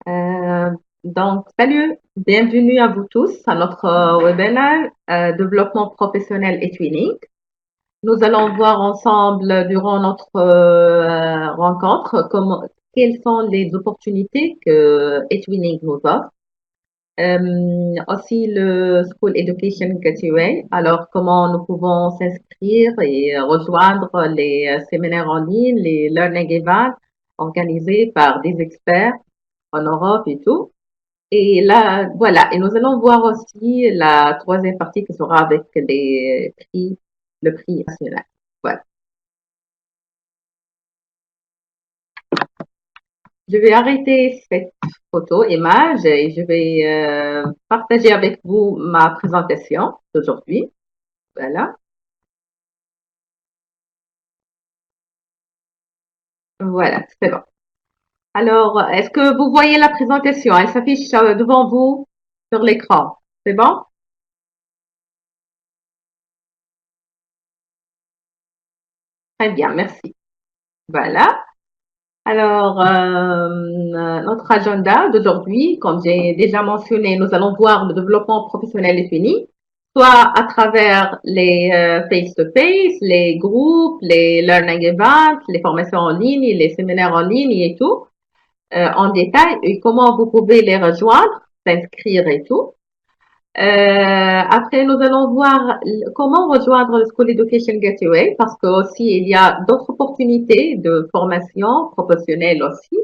Euh, Salut, bienvenue à vous tous à notre webinaire Développement professionnel et twinning. Nous allons voir ensemble durant notre rencontre quelles sont les opportunités que eTwinning nous offre. Aussi le School Education Gateway. Alors, comment nous pouvons s'inscrire et rejoindre les séminaires en ligne, les learning events organisés par des experts en Europe et tout. Et là, voilà. Et nous allons voir aussi la troisième partie qui sera avec les prix, le prix national. Voilà. Je vais arrêter cette photo, image, et je vais partager avec vous ma présentation d'aujourd'hui. Voilà. Voilà, c'est bon. Alors, est-ce que vous voyez la présentation? Elle s'affiche devant vous sur l'écran. C'est bon? Très bien, merci. Voilà. Alors, notre agenda d'aujourd'hui, comme j'ai déjà mentionné, nous allons voir le développement professionnel et fini, soit à travers les face-to-face, les groupes, les learning events, les formations en ligne, les séminaires en ligne et tout, en détail, et comment vous pouvez les rejoindre, s'inscrire et tout. Après, nous allons voir comment rejoindre le School Education Gateway parce que aussi il y a d'autres opportunités de formation professionnelle aussi.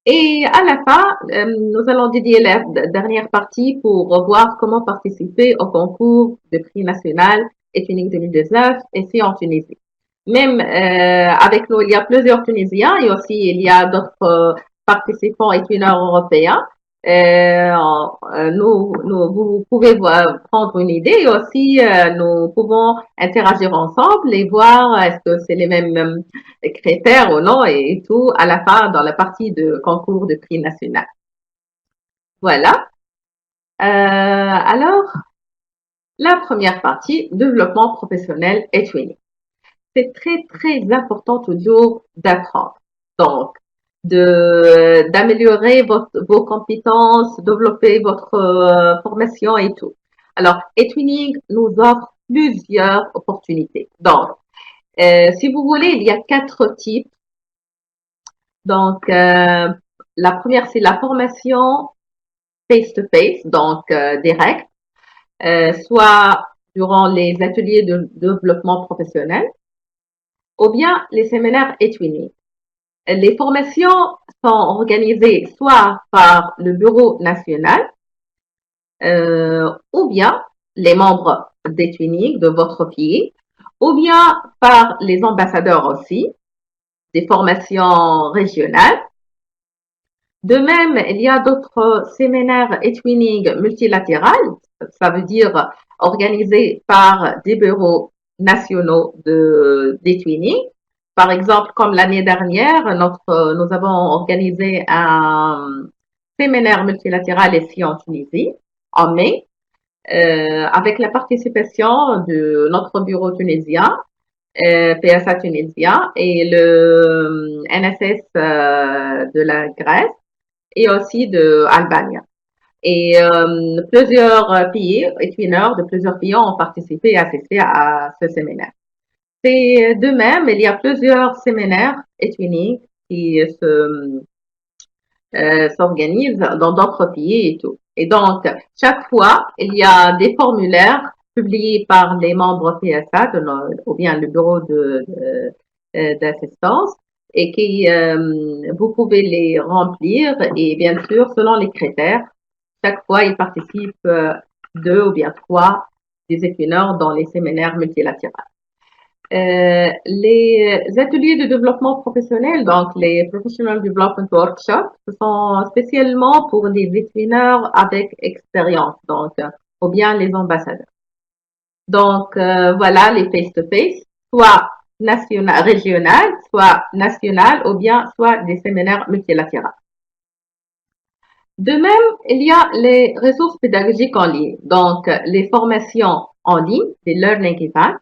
Et à la fin, nous allons dédier la dernière partie pour voir comment participer au concours de prix national Etuning 2019 ici en Tunisie. Même avec nous, il y a plusieurs Tunisiens et aussi il y a d'autres participants étudiants européens. Vous pouvez prendre une idée et aussi nous pouvons interagir ensemble et voir est-ce que c'est les mêmes critères ou non et tout à la fin dans la partie de concours de prix national. Voilà. Alors, la première partie, développement professionnel et training. C'est très, très important toujours d'apprendre. Donc, d'améliorer vos compétences, développer votre formation et tout. Alors, eTwinning nous offre plusieurs opportunités. Donc, si vous voulez, il y a quatre types. Donc, la première, c'est la formation face-to-face, donc direct, soit durant les ateliers de développement professionnel, ou bien les séminaires eTwinning. Les formations sont organisées soit par le bureau national ou bien les membres d'eTwinning de votre pays, ou bien par les ambassadeurs aussi, des formations régionales. De même, il y a d'autres séminaires eTwinning multilatérales, ça veut dire organisés par des bureaux nationaux d'eTwinning. Par exemple, comme l'année dernière, nous avons organisé un séminaire multilatéral ici en Tunisie, en mai, avec la participation de notre bureau tunisien, PSA tunisien, et le NSS de la Grèce et aussi de Albanie. Et plusieurs pays, étudiants de plusieurs pays ont participé et assisté à ce séminaire. C'est de même, il y a plusieurs séminaires étudiants qui s'organisent dans d'autres pays et tout. Et donc, chaque fois, il y a des formulaires publiés par les membres PSA ou bien le bureau d'assistance et qui vous pouvez les remplir et bien sûr selon les critères. Chaque fois, ils participent deux ou bien trois des étudiants dans les séminaires multilatéraux. Les ateliers de développement professionnel, donc les Professional Development Workshops, ce sont spécialement pour des étudiants avec expérience, donc, ou bien les ambassadeurs. Donc, voilà les face-to-face, soit national, régional, soit national, ou bien soit des séminaires multilatéraux. De même, il y a les ressources pédagogiques en ligne, donc les formations en ligne, les learning events.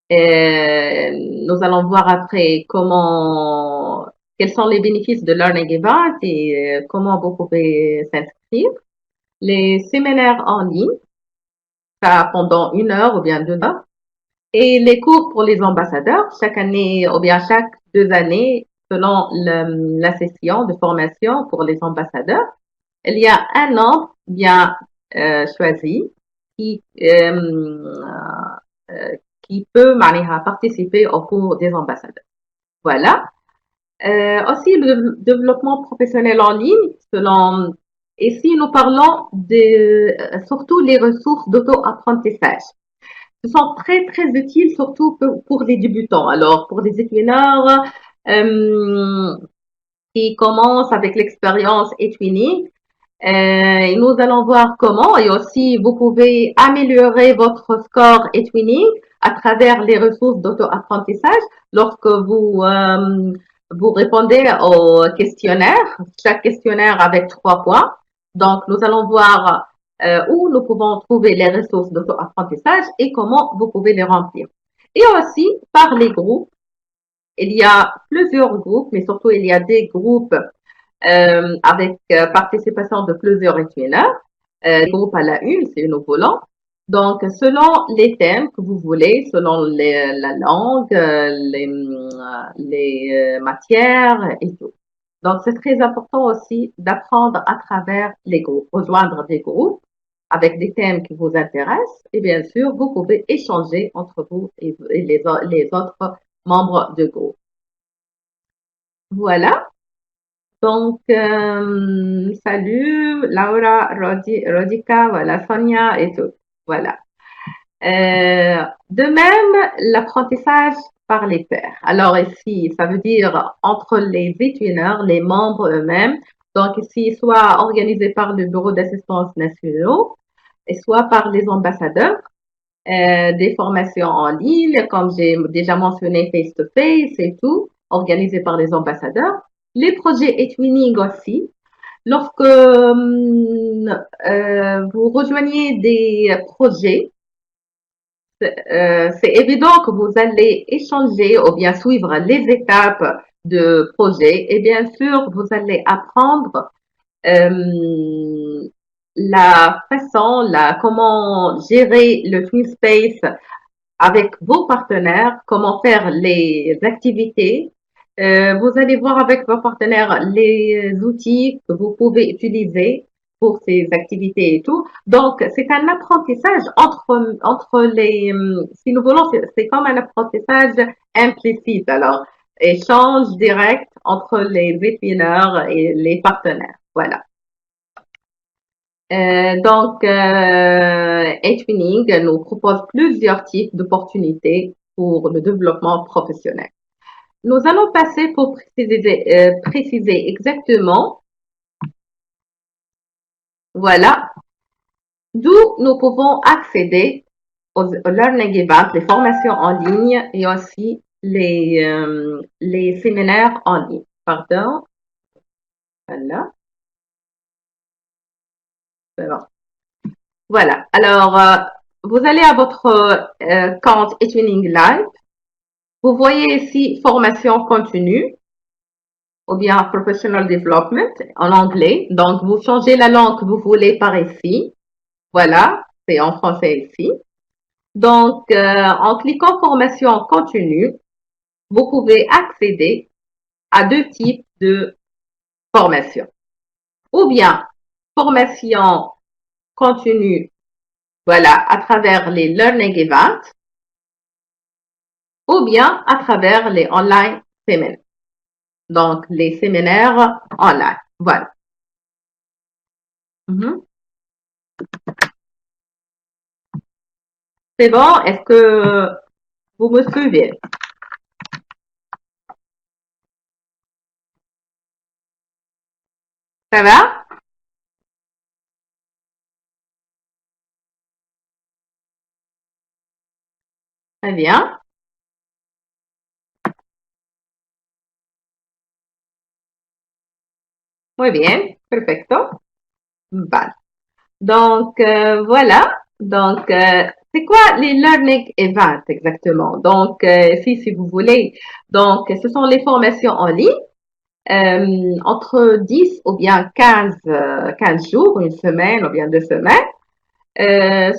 Nous allons voir après comment quels sont les bénéfices de Learning Event et comment vous pouvez s'inscrire. Les séminaires en ligne, ça pendant 1 heure ou bien 2 heures. Et les cours pour les ambassadeurs, chaque année ou bien chaque 2 années, selon la session de formation pour les ambassadeurs, il y a un nombre bien choisi qui, qui peut participer au cours des ambassadeurs. Voilà. Aussi, le développement professionnel en ligne, selon, ici, nous parlons de surtout les ressources d'auto-apprentissage. Ce sont très, très utiles, surtout pour les débutants. Alors, pour les étudiants qui commencent avec l'expérience eTwinning, nous allons voir comment et aussi vous pouvez améliorer votre score eTwinning à travers les ressources d'auto-apprentissage lorsque vous répondez au questionnaire, chaque questionnaire avec 3 points. Donc, nous allons voir où nous pouvons trouver les ressources d'auto-apprentissage et comment vous pouvez les remplir. Et aussi, par les groupes, il y a plusieurs groupes, mais surtout il y a des groupes avec participation de plusieurs étudiants. Les groupes à la une, c'est nous voulons. Donc, selon les thèmes que vous voulez, selon la langue, les matières et tout. Donc, c'est très important aussi d'apprendre à travers les groupes, rejoindre des groupes avec des thèmes qui vous intéressent. Et bien sûr, vous pouvez échanger entre vous et les autres membres du groupe. Voilà. Donc, salut Laura, Rodica, voilà, Sonia et tout. Voilà. De même, l'apprentissage par les pairs. Alors ici, ça veut dire entre les étudiants, les membres eux-mêmes. Donc ici, soit organisé par le Bureau d'assistance nationaux, et soit par les ambassadeurs. Des formations en ligne, comme j'ai déjà mentionné, face-to-face et tout, organisées par les ambassadeurs. Les projets eTwinning aussi. Lorsque vous rejoignez des projets, c'est évident que vous allez échanger ou bien suivre les étapes de projet et bien sûr, vous allez apprendre la façon, comment gérer le Twin Space avec vos partenaires, comment faire les activités. Vous allez voir avec vos partenaires les outils que vous pouvez utiliser pour ces activités et tout. Donc, c'est un apprentissage entre les, si nous voulons, c'est comme un apprentissage implicite. Alors, échange direct entre les étudiants et les partenaires. Voilà. Donc, eTwinning nous propose plusieurs types d'opportunités pour le développement professionnel. Nous allons passer pour préciser exactement, voilà, d'où nous pouvons accéder aux Learning Events, les formations en ligne et aussi les séminaires en ligne. Pardon. Voilà. Voilà. Alors, vous allez à votre compte eTwinning Live. Vous voyez ici formation continue ou bien professional development en anglais. Donc, vous changez la langue que vous voulez par ici. Voilà, c'est en français ici. Donc, en cliquant formation continue, vous pouvez accéder à 2 types de formation. Ou bien formation continue, voilà, à travers les learning events, ou bien à travers les online séminaires. Donc, les séminaires online. Voilà. C'est bon? Est-ce que vous me suivez? Ça va? Très bien. Muy bien. Perfecto. Vale. Donc, voilà. Donc, c'est quoi les learning events exactement? Donc, si vous voulez, donc, ce sont les formations en ligne entre 10 ou bien 15 jours, une semaine ou bien 2 semaines,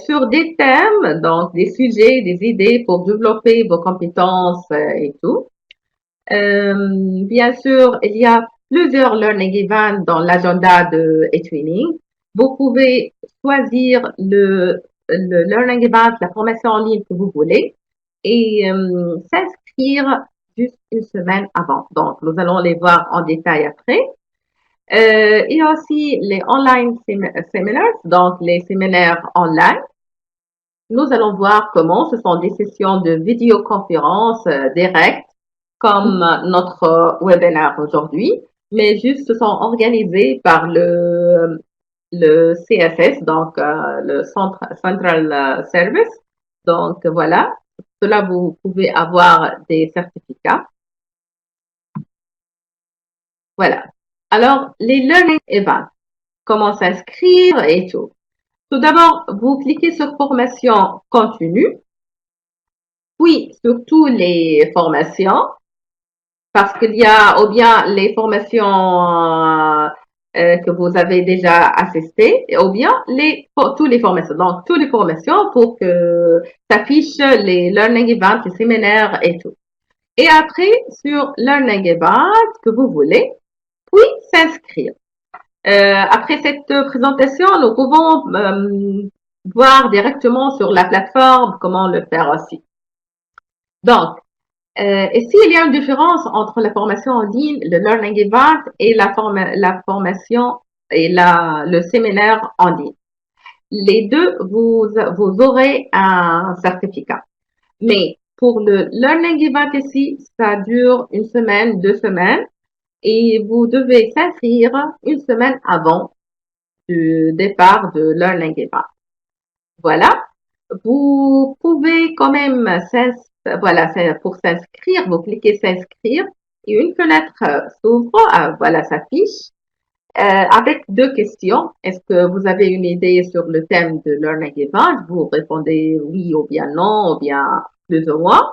sur des thèmes, donc des sujets, des idées pour développer vos compétences et tout. Bien sûr, il y a plusieurs learning events dans l'agenda de eTwinning. Vous pouvez choisir le learning event, la formation en ligne que vous voulez et s'inscrire juste une semaine avant. Donc, nous allons les voir en détail après. Il y a aussi les online seminars, donc les séminaires online. Nous allons voir comment ce sont des sessions de vidéoconférence directes comme notre webinaire aujourd'hui, mais juste se sont organisés par le CSS, donc le Central Service. Donc voilà, cela vous pouvez avoir des certificats. Voilà. Alors, les learning events, comment s'inscrire et tout. Tout d'abord, vous cliquez sur formation continue, puis sur toutes les formations, parce qu'il y a ou bien les formations que vous avez déjà assistées, ou bien toutes les formations. Donc, toutes les formations pour que s'affichent les learning events, les séminaires et tout. Et après, sur learning event que vous voulez, puis s'inscrire. Après cette présentation, nous pouvons voir directement sur la plateforme comment le faire aussi. Donc, et s'il y a une différence entre la formation en ligne, le learning event et la formation et le séminaire en ligne. Les deux, vous aurez un certificat. Mais pour le learning event ici, ça dure une semaine, 2 semaines et vous devez s'inscrire une semaine avant du départ de learning event. Voilà. Vous pouvez quand même voilà, pour s'inscrire, vous cliquez s'inscrire et une fenêtre s'ouvre, voilà, s'affiche avec deux questions. Est-ce que vous avez une idée sur le thème de Learning Event? Vous répondez oui ou bien non ou bien plus ou moins.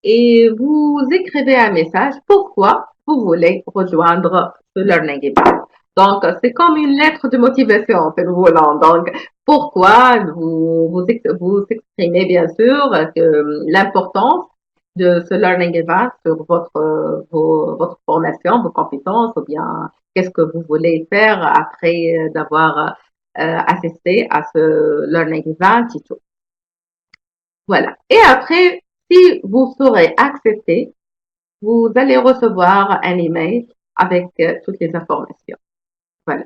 Et vous écrivez un message pourquoi vous voulez rejoindre ce Learning Event. Donc, c'est comme une lettre de motivation, en fait, volant. Donc, pourquoi vous exprimez bien sûr l'importance de ce learning event sur votre formation, vos compétences, ou bien qu'est-ce que vous voulez faire après d'avoir assisté à ce learning event et tout. Voilà. Et après, si vous serez accepté, vous allez recevoir un email avec toutes les informations. Voilà.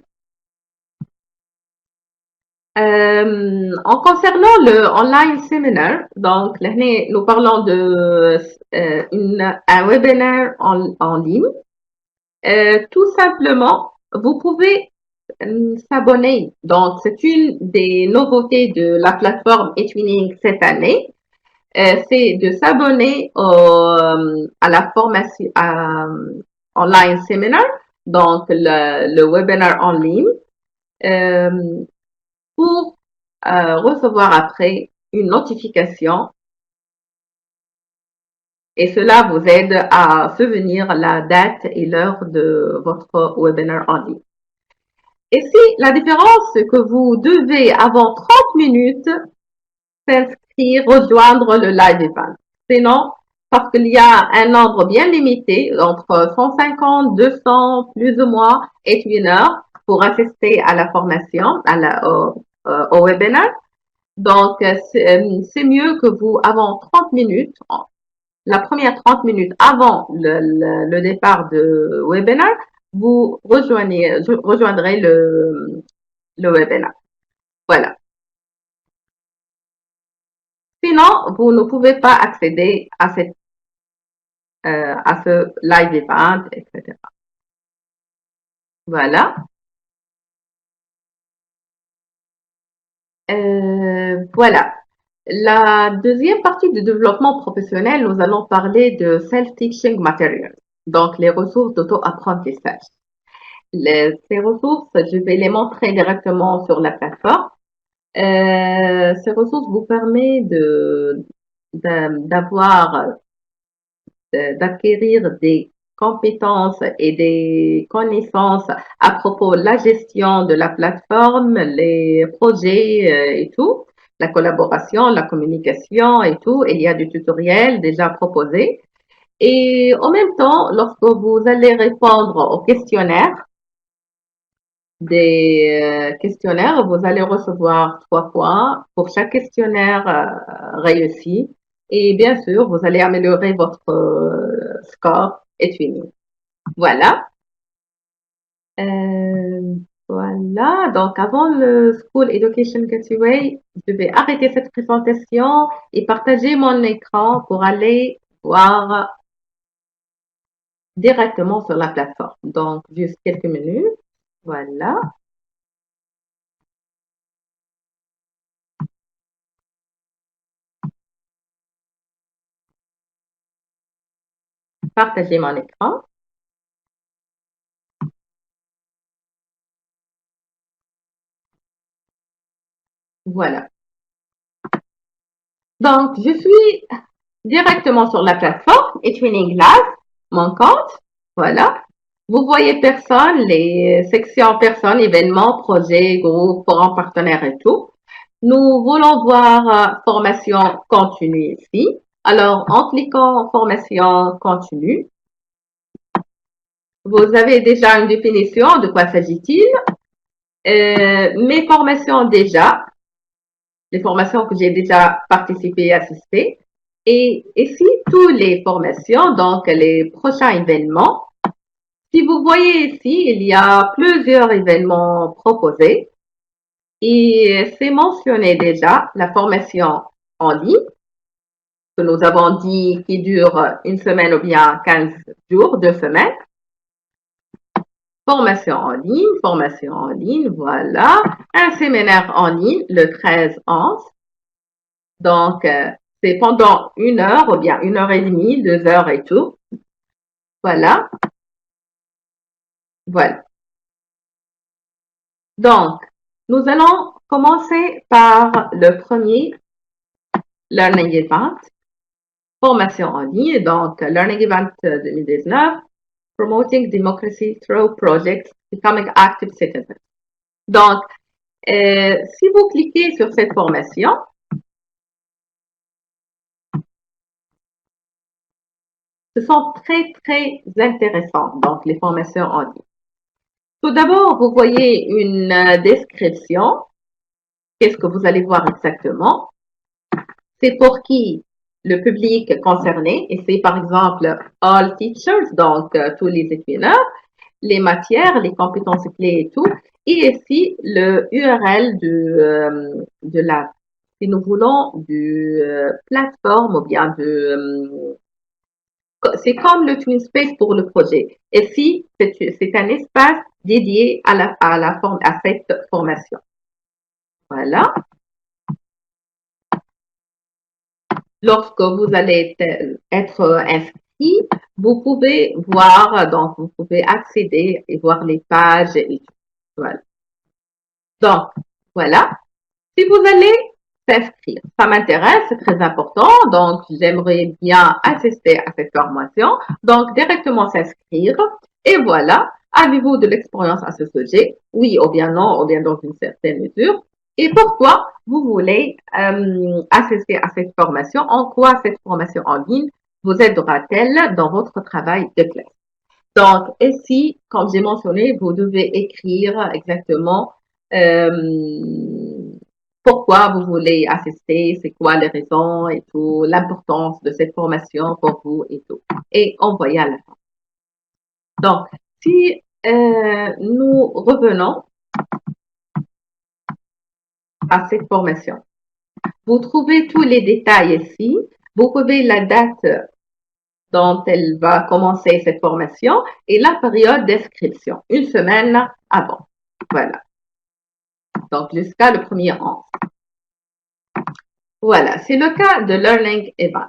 En concernant le online seminar, donc là, nous parlons de un webinaire en ligne. Tout simplement, vous pouvez s'abonner. Donc, c'est une des nouveautés de la plateforme eTwinning cette année. C'est de s'abonner à la formation online seminar, donc le webinaire en ligne, pour recevoir après une notification et cela vous aide à souvenir la date et l'heure de votre webinaire en ligne. Et si la différence, c'est que vous devez avant 30 minutes s'inscrire, rejoindre le live event. Sinon, parce qu'il y a un nombre bien limité, entre 150, 200, plus ou moins, et 1 heure pour assister à la formation, au webinaire. Donc, c'est mieux que vous, avant 30 minutes, la première 30 minutes avant le départ de webinaire, vous rejoindrez le webinaire. Voilà. Sinon, vous ne pouvez pas accéder à ce live event, etc. Voilà. Voilà. La deuxième partie du développement professionnel, nous allons parler de self-teaching materials, donc les ressources d'auto-apprentissage. Ces ressources, je vais les montrer directement sur la plateforme. Ces ressources vous permettent d'acquérir des compétences et des connaissances à propos de la gestion de la plateforme, les projets et tout, la collaboration, la communication et tout. Il y a des tutoriels déjà proposés. Et en même temps, lorsque vous allez répondre au questionnaire, des questionnaires, vous allez recevoir 3 points pour chaque questionnaire réussi. Et bien sûr, vous allez améliorer votre score et tuning. Voilà. Euh, voilà. Donc, avant le School Education Gateway, je vais arrêter cette présentation et partager mon écran pour aller voir directement sur la plateforme. Donc, juste quelques minutes. Voilà. Partager mon écran. Voilà. Donc, je suis directement sur la plateforme et Twinning Labs, mon compte. Voilà. Vous voyez personne, les sections personnes, événements, projets, groupes, forums, partenaires et tout. Nous voulons voir formation continue ici. Alors, en cliquant formation continue, vous avez déjà une définition de quoi s'agit-il. Mes formations déjà, les formations que j'ai déjà participé et assisté. Et ici, toutes les formations, donc les prochains événements. Si vous voyez ici, il y a plusieurs événements proposés. Et c'est mentionné déjà la formation en ligne, que nous avons dit qui dure une semaine ou bien 15 jours, 2 semaines. Formation en ligne, voilà. Un séminaire en ligne le 13/11. Donc, c'est pendant 1 heure ou bien 1 heure et demie, 2 heures et tout. Voilà. Voilà. Donc, nous allons commencer par le premier Learning Event, formation en ligne. Donc, Learning Event 2019, Promoting Democracy Through Projects, Becoming Active Citizens. Donc, si vous cliquez sur cette formation, ce sont très, très intéressantes, donc les formations en ligne. Tout d'abord, vous voyez une description. Qu'est-ce que vous allez voir exactement? C'est pour qui? Le public concerné. Et c'est par exemple all teachers, donc tous les étudiants, les matières, les compétences clés et tout. Et ici, le URL de la, si nous voulons, du plateforme ou bien c'est comme le Twin Space pour le projet. Et si c'est un espace dédié à cette formation. Voilà. Lorsque vous allez être inscrit, vous pouvez voir, donc vous pouvez accéder et voir les pages et tout. Voilà. Donc, voilà. Si vous allez s'inscrire, ça m'intéresse, c'est très important, donc j'aimerais bien assister à cette formation. Donc, directement s'inscrire et voilà. Avez-vous de l'expérience à ce sujet? Oui ou bien non, ou bien dans une certaine mesure. Et pourquoi vous voulez assister à cette formation? En quoi cette formation en ligne vous aidera-t-elle dans votre travail de classe? Donc, ici, comme j'ai mentionné, vous devez écrire exactement euh, pourquoi vous voulez assister, c'est quoi les raisons et tout, l'importance de cette formation pour vous et tout. Et envoyer à la fin. Donc, si nous revenons à cette formation, vous trouvez tous les détails ici. Vous trouvez la date dont elle va commencer cette formation et la période d'inscription, 1 semaine avant. Voilà. Donc, jusqu'à le 1er 11. Voilà, c'est le cas de Learning Event.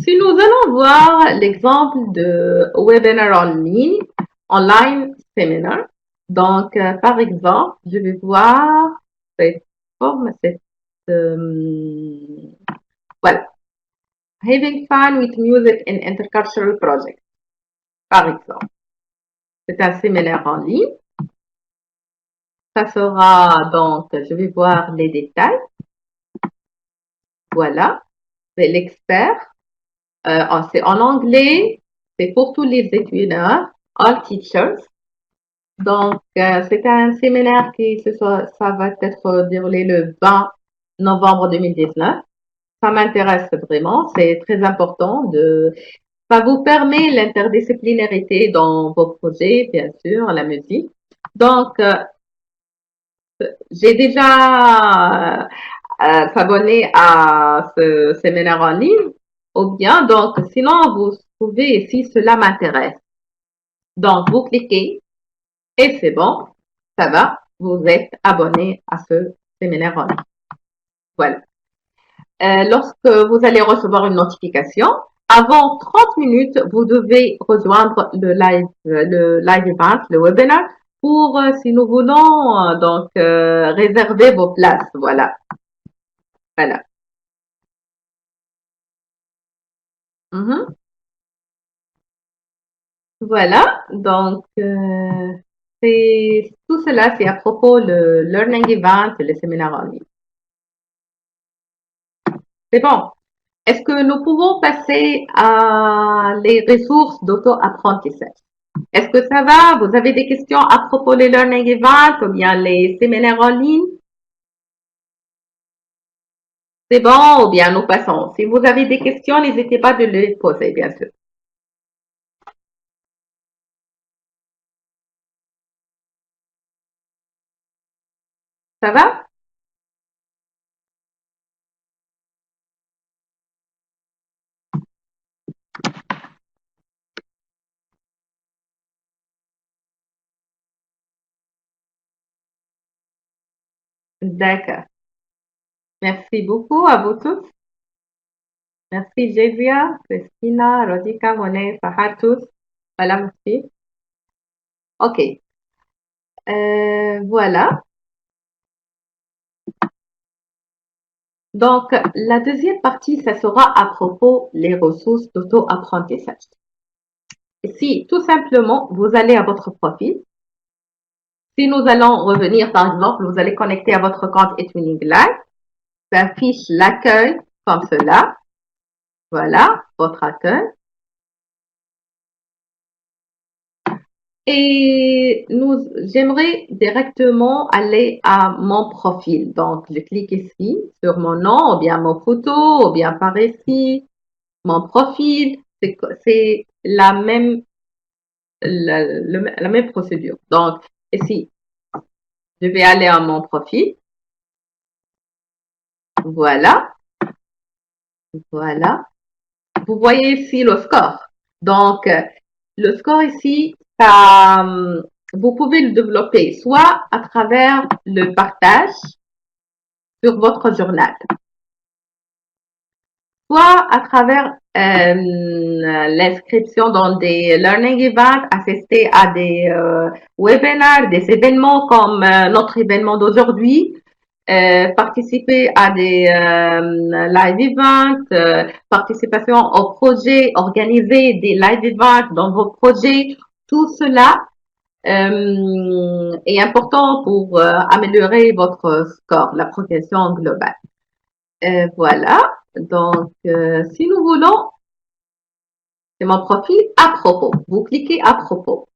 Si nous allons voir l'exemple de webinar en ligne, online seminar, donc, par exemple, je vais voir cette forme, voilà. Having fun with music in intercultural project. par exemple. C'est un séminaire en ligne. Ça sera donc, je vais voir les détails. Voilà, c'est l'expert. C'est en anglais, c'est pour tous les étudiants, all teachers. Donc, c'est un séminaire ça va être déroulé le 20 novembre 2019. Ça m'intéresse vraiment, c'est très important ça vous permet l'interdisciplinarité dans vos projets, bien sûr, la musique. Donc, j'ai déjà s'abonné à ce séminaire en ligne, ou bien, donc, sinon, vous pouvez, si cela m'intéresse. Donc, vous cliquez et c'est bon, ça va, vous êtes abonné à ce séminaire en ligne. Voilà. Lorsque vous allez recevoir une notification, avant 30 minutes, vous devez rejoindre le live event, le webinar, pour, si nous voulons, donc, réserver vos places. Voilà. Voilà. Mhm. Voilà. Donc, tout cela, c'est à propos le learning event, le séminaire en ligne. C'est bon. Est-ce que nous pouvons passer à les ressources d'auto-apprentissage? Est-ce que ça va? Vous avez des questions à propos des learning events ou bien les séminaires en ligne? C'est bon ou bien nous passons? Si vous avez des questions, n'hésitez pas de les poser, bien sûr. Ça va? D'accord. Merci beaucoup à vous tous. Merci Jésia, Christina, Rodica, Monet, Fahad, tous. Voilà, merci. OK. Voilà. Donc, la deuxième partie, ça sera à propos les ressources d'auto-apprentissage. Si tout simplement, vous allez à votre profil, si nous allons revenir, par exemple, vous allez connecter à votre compte eTwinning Live, ça affiche l'accueil comme cela. Voilà, votre accueil. Et j'aimerais directement aller à mon profil. Donc, je clique ici sur mon nom, ou bien mon photo, ou bien par ici, mon profil. C'est la même procédure. Donc, ici, je vais aller à mon profil. Voilà, voilà. Vous voyez ici le score. Donc, le score ici, vous pouvez le développer soit à travers le partage sur votre journal, soit à travers l'inscription dans des learning events, assister à des webinars, des événements comme notre événement d'aujourd'hui, participer à des live events, participation aux projets, organiser des live events dans vos projets, tout cela est important pour améliorer votre score, la progression globale. Voilà. Donc, si nous voulons, c'est mon profil à propos. Vous cliquez à propos.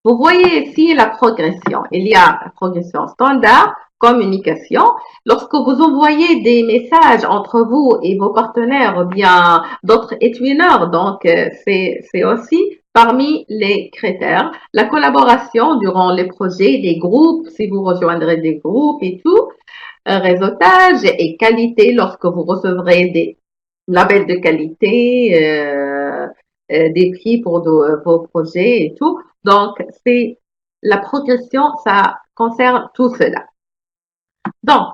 Vous voyez ici la progression. Il y a la progression standard, communication. Lorsque vous envoyez des messages entre vous et vos partenaires ou bien d'autres étudiants, donc c'est aussi parmi les critères. La collaboration durant les projets, les groupes, si vous rejoindrez des groupes et tout. Réseautage et qualité lorsque vous recevrez des labels de qualité, des prix pour vos projets et tout. Donc, c'est la progression, ça concerne tout cela. Donc,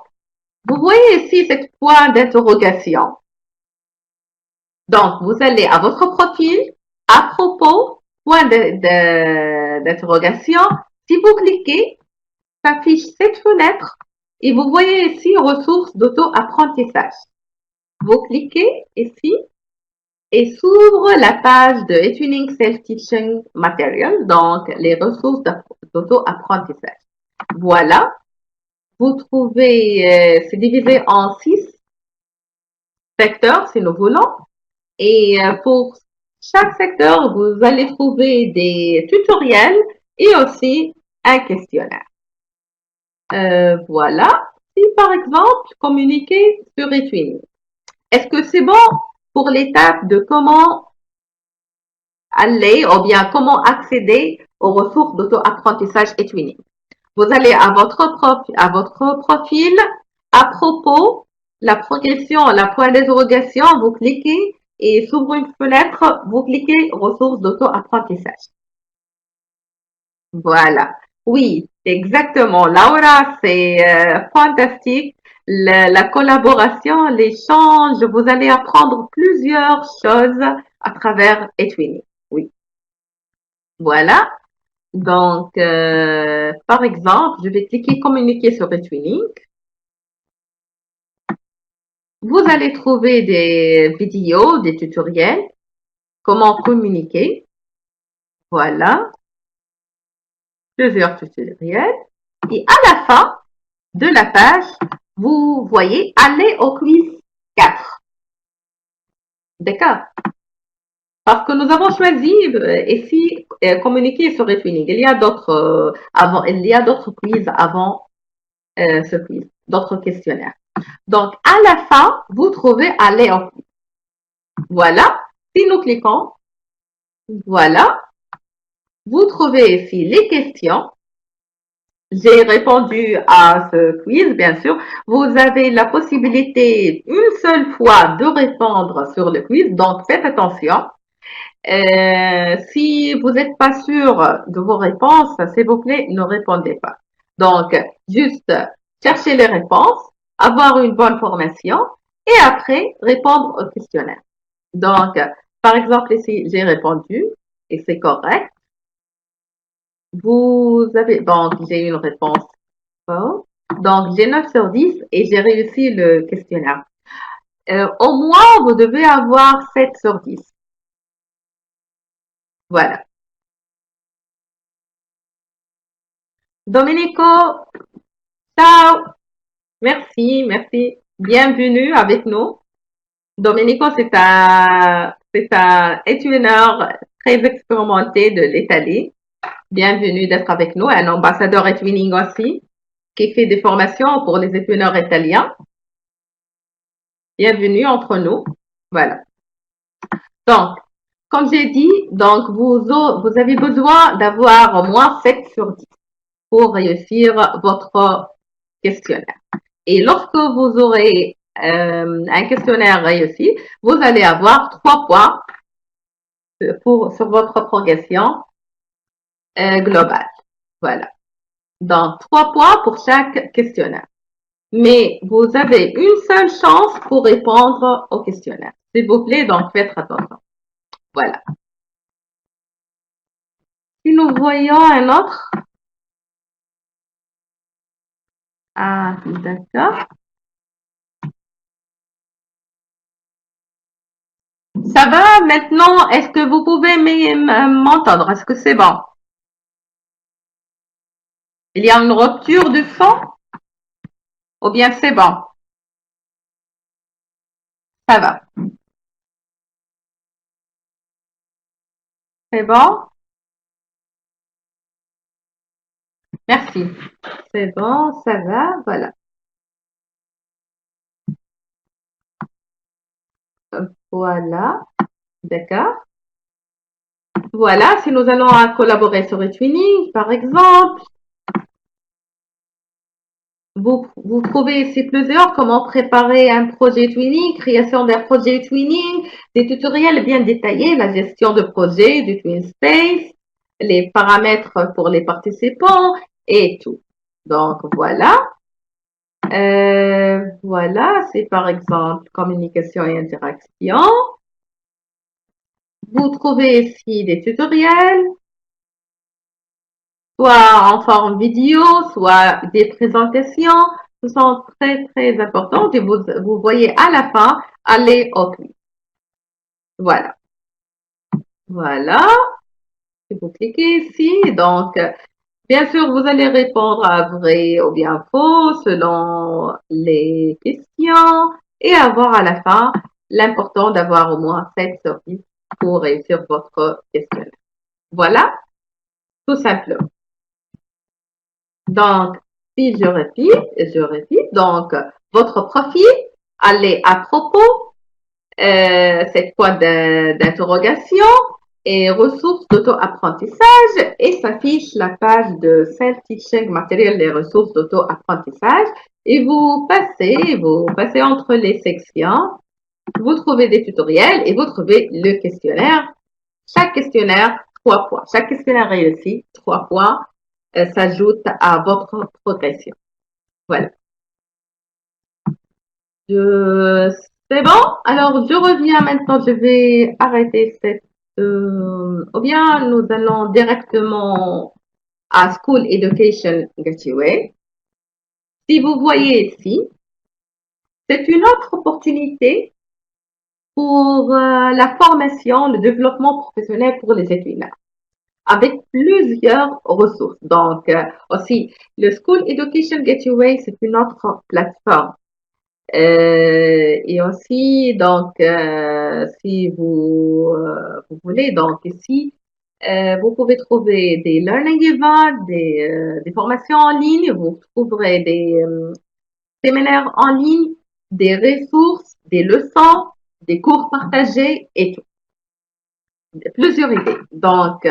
vous voyez ici cette point d'interrogation. Donc, vous allez à votre profil, à propos, point d'interrogation. Si vous cliquez, s'affiche cette fenêtre et vous voyez ici ressources d'auto-apprentissage. Vous cliquez ici et s'ouvre la page de eTwinning Self-Teaching Material, donc les ressources d'auto-apprentissage. Voilà, vous trouvez, c'est divisé en 6 secteurs si nous voulons, et pour chaque secteur, vous allez trouver des tutoriels et aussi un questionnaire. Voilà, si par exemple, communiquer sur eTwinning. Est-ce que c'est bon pour l'étape de comment aller ou bien comment accéder aux ressources d'auto-apprentissage eTwinning? Vous allez à votre profil, à propos, la progression, la point d'interrogation, vous cliquez et s'ouvre une fenêtre, vous cliquez ressources d'auto-apprentissage. Voilà. Oui, exactement. Laura, c'est fantastique. La collaboration, l'échange, vous allez apprendre plusieurs choses à travers eTwinning. Oui, voilà. Donc, par exemple, je vais cliquer communiquer sur eTwinning. Vous allez trouver des vidéos, des tutoriels, comment communiquer. Voilà, plusieurs tutoriels. Et à la fin de la page, vous voyez aller au quiz 4. D'accord? Parce que nous avons choisi ici communiquer sur eTwinning. Il y a d'autres quiz avant ce quiz, d'autres questionnaires. Donc, à la fin, vous trouvez aller au quiz. Voilà. Si nous cliquons, voilà, vous trouvez ici les questions. J'ai répondu à ce quiz, bien sûr. Vous avez la possibilité une seule fois de répondre sur le quiz, donc faites attention. Si vous n'êtes pas sûr de vos réponses, s'il vous plaît, ne répondez pas. Donc, juste chercher les réponses, avoir une bonne formation et après répondre au questionnaire. Donc, par exemple, ici, j'ai répondu et c'est correct. Vous avez, donc, j'ai une réponse. Donc, j'ai 9 sur 10 et j'ai réussi le questionnaire. Au moins, vous devez avoir 7 sur 10. Voilà. Domenico, ciao. Merci, merci. Bienvenue avec nous. Domenico, c'est un étudiant très expérimenté de l'Italie. Bienvenue d'être avec nous, un ambassadeur eTwinning aussi, qui fait des formations pour les étudiants italiens. Bienvenue entre nous. Voilà. Donc, comme j'ai dit, donc vous avez besoin d'avoir au moins 7 sur 10 pour réussir votre questionnaire. Et lorsque vous aurez un questionnaire réussi, vous allez avoir 3 points sur votre progression globale. Voilà. Donc, 3 points pour chaque questionnaire. Mais vous avez une seule chance pour répondre au questionnaire. S'il vous plaît, donc faites attention. Voilà. Si nous voyons un autre. Ah, d'accord. Ça va maintenant? Est-ce que vous pouvez m'entendre? Est-ce que c'est bon? Il y a une rupture du son? Ou bien c'est bon? Ça va. C'est bon? Merci. C'est bon, ça va, voilà. Voilà, d'accord. Voilà, si nous allons collaborer sur eTwinning, par exemple, vous trouvez ici plusieurs comment préparer un projet Twinning, création d'un projet Twinning, des tutoriels bien détaillés, la gestion de projet du TwinSpace, les paramètres pour les participants et tout. Donc, voilà. Voilà, c'est par exemple communication et interaction. Vous trouvez ici des tutoriels, soit en forme vidéo, soit des présentations. Ce sont très, très importantes et vous voyez à la fin aller au quiz. Voilà. Voilà. Et vous cliquez ici. Donc, bien sûr, vous allez répondre à vrai ou bien faux selon les questions et avoir à la fin l'important d'avoir au moins 7 sur 10 pour réussir votre questionnaire. Voilà, tout simplement. Donc, si je répète, donc, votre profil, allez à propos, cette fois d'interrogation et ressources d'auto-apprentissage et s'affiche la page de Self-Teaching matériel des ressources d'auto-apprentissage et vous passez entre les sections, vous trouvez des tutoriels et vous trouvez le questionnaire. Chaque questionnaire, 3 points. Chaque questionnaire réussi, 3 points s'ajoute à votre progression. Voilà. C'est bon. Alors, je reviens maintenant. Je vais arrêter cette. Ou bien nous allons directement à School Education Gateway. Si vous voyez ici, c'est une autre opportunité pour la formation, le développement professionnel pour les étudiants, avec plusieurs ressources. Donc, aussi, le School Education Gateway, c'est une autre plateforme. Et aussi, donc, si vous voulez, donc ici, vous pouvez trouver des learning events, des formations en ligne, vous trouverez des séminaires en ligne, des ressources, des leçons, des cours partagés et tout. Plusieurs idées. Donc,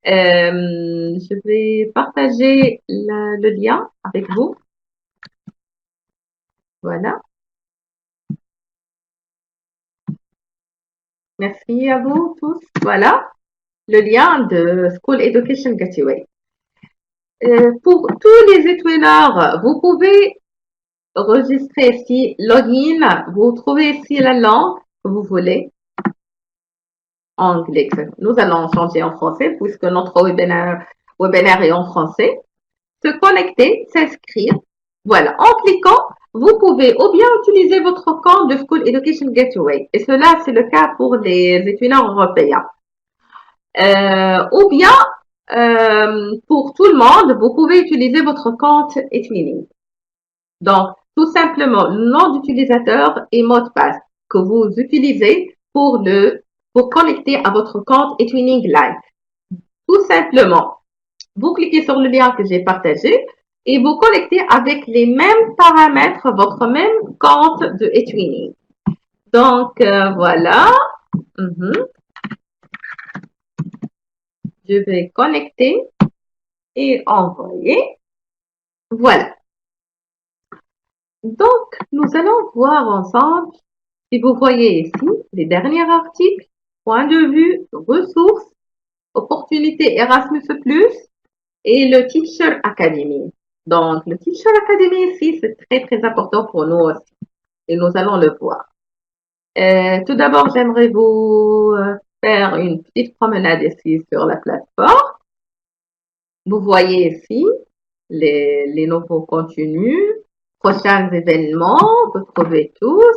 je vais partager le lien avec vous. Voilà. Merci à vous tous. Voilà le lien de School Education Gateway. Pour tous les étudiants, vous pouvez enregistrer ici login. Vous trouvez ici la langue que vous voulez. Anglais. Nous allons changer en français puisque notre webinaire est en français. Se connecter, s'inscrire. Voilà. En cliquant, vous pouvez ou bien utiliser votre compte de School Education Gateway. Et cela, c'est le cas pour les étudiants européens. Ou bien, pour tout le monde, vous pouvez utiliser votre compte eTwinning. Donc, tout simplement, le nom d'utilisateur et mot de passe que vous utilisez pour connecter à votre compte eTwinning Live. Tout simplement, vous cliquez sur le lien que j'ai partagé et vous connectez avec les mêmes paramètres votre même compte de eTwinning. Donc, voilà. Je vais connecter et envoyer. Voilà. Donc, nous allons voir ensemble, si vous voyez ici, les derniers articles, points de vue, ressources, opportunités Erasmus+, et le Teacher Academy. Donc, le Teacher Academy ici, c'est très, très important pour nous aussi. Et nous allons le voir. Tout d'abord, j'aimerais vous faire une petite promenade ici sur la plateforme. Vous voyez ici les nouveaux contenus, prochains événements, vous trouvez tous,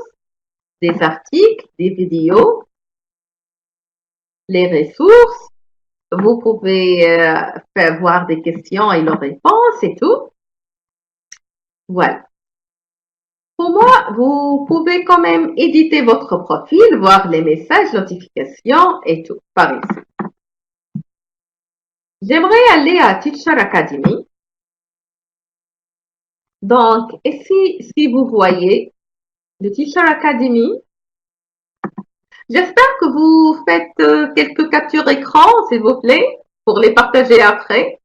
des articles, des vidéos, les ressources. Vous pouvez faire voir des questions et leurs réponses et tout. Voilà. Pour moi, vous pouvez quand même éditer votre profil, voir les messages, notifications et tout par ici. J'aimerais aller à Teacher Academy. Donc, ici, si vous voyez le Teacher Academy, j'espère que vous faites quelques captures écran, s'il vous plaît, pour les partager après.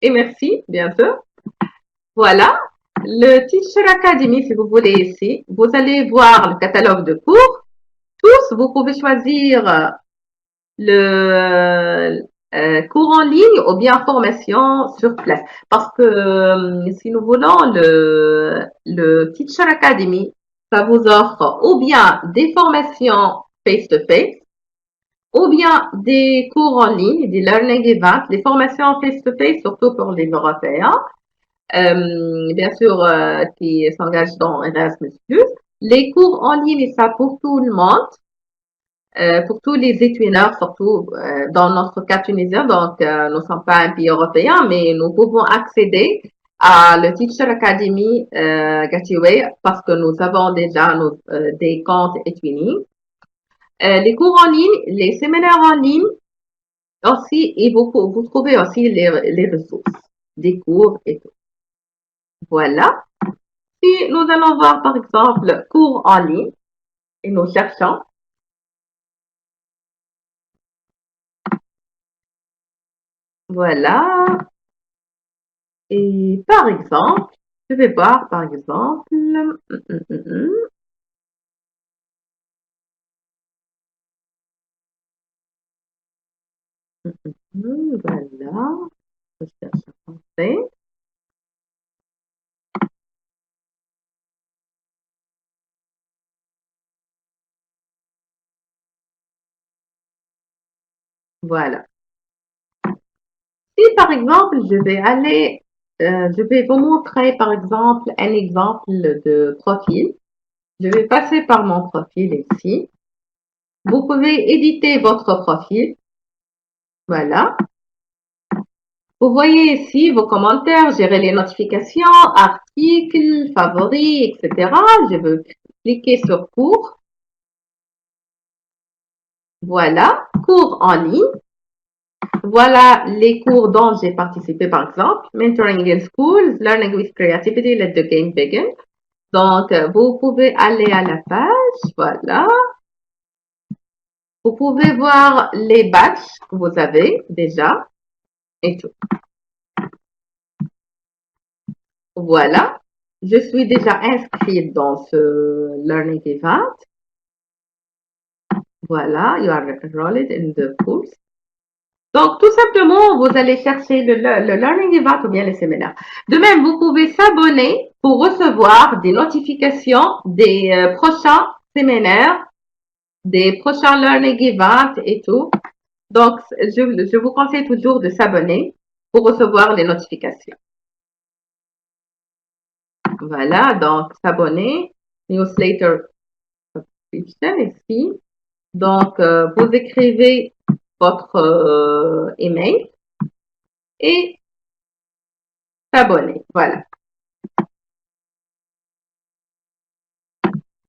Et merci, bien sûr. Voilà. Le Teacher Academy, si vous voulez ici, vous allez voir le catalogue de cours. Tous, vous pouvez choisir le cours en ligne ou bien formation sur place. Parce que si nous voulons le Teacher Academy, ça vous offre ou bien des formations face-to-face, ou bien des cours en ligne, des learning events, les formations face-to-face, surtout pour les Européens, bien sûr, qui s'engagent dans Erasmus+. Les cours en ligne, ça pour tout le monde. pour tous les étudiants, surtout dans notre cas tunisien. Donc, nous ne sommes pas un pays européen, mais nous pouvons accéder à le Teacher Academy Gateway parce que nous avons déjà des comptes Etwinning. Les cours en ligne, les séminaires en ligne aussi, et vous trouvez aussi les ressources des cours et tout. Voilà. Si nous allons voir par exemple cours en ligne et nous cherchons, voilà. Et par exemple, je vais voir par exemple, voilà, je cherche en français. Voilà. Si par exemple, je vais vous montrer par exemple un exemple de profil. Je vais passer par mon profil ici. Vous pouvez éditer votre profil. Voilà. Vous voyez ici vos commentaires, gérer les notifications, articles, favoris, etc. Je veux cliquer sur cours. Voilà, cours en ligne. Voilà les cours dont j'ai participé, par exemple. Mentoring in Schools, Learning with Creativity, Let the Game Begin. Donc, vous pouvez aller à la page. Voilà. Vous pouvez voir les badges que vous avez déjà et tout. Voilà. Je suis déjà inscrite dans ce Learning Event. Voilà, you are enrolled in the course. Donc, tout simplement, vous allez chercher le Learning Event ou bien les séminaires. De même, vous pouvez s'abonner pour recevoir des notifications des prochains séminaires, des prochains Learning Events et tout. Donc, je vous conseille toujours de s'abonner pour recevoir les notifications. Voilà, donc s'abonner, newsletter subscription ici. Donc, vous écrivez votre email et s'abonner. Voilà.